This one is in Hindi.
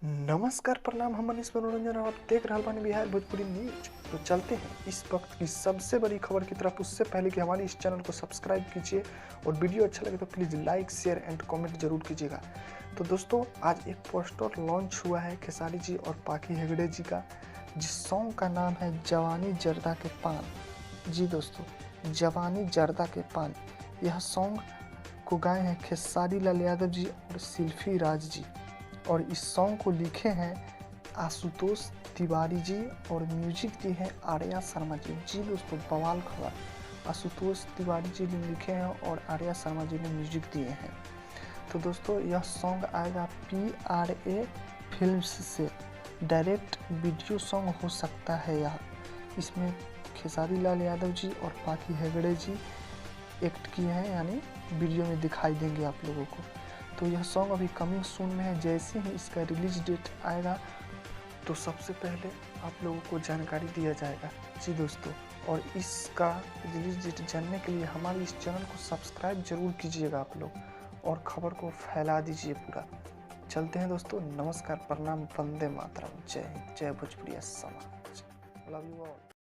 नमस्कार प्रणाम, हम मनीष मनोरंजन और आप देख रहे बानी बिहार भोजपुरी न्यूज। तो चलते हैं इस वक्त की सबसे बड़ी खबर की तरफ। उससे पहले कि हमारे इस चैनल को सब्सक्राइब कीजिए और वीडियो अच्छा लगे तो please like share and comment जरूर कीजिएगा। तो दोस्तों, आज एक पोस्टर लॉन्च हुआ है खेसारी जी और पाखी हेगड़े जी का, जिस सॉन्ग का नाम है जवानी जर्दा के पान। जी दोस्तों, जवानी जर्दा के पान, यह सॉन्ग को गाए हैं खेसारी लाल यादव जी और शिल्पी राज जी, और इस सॉन्ग को लिखे हैं आशुतोष तिवारी जी और म्यूजिक दी है आर्या शर्मा जी। जी दोस्तों, बवाल खबर, आशुतोष तिवारी जी ने लिखे हैं और आर्या शर्मा जी ने म्यूजिक दिए हैं। तो दोस्तों, यह सॉन्ग आएगा PRA फिल्म्स से, डायरेक्ट वीडियो सॉन्ग हो सकता है यह। इसमें खेसारी लाल यादव जी और पाखी हेगड़े जी एक्ट किए हैं, यानी वीडियो में दिखाई देंगे आप लोगों को। तो यह सॉन्ग अभी कमिंग सून में है। जैसे ही इसका रिलीज डेट आएगा तो सबसे पहले आप लोगों को जानकारी दिया जाएगा। जी दोस्तों, और इसका रिलीज डेट जानने के लिए हमारे इस चैनल को सब्सक्राइब जरूर कीजिएगा आप लोग, और खबर को फैला दीजिए पूरा। चलते हैं दोस्तों, नमस्कार प्रणाम, वंदे मातरम, जय हिंद, जय भोजपुरिया समाज, लव यू ऑल।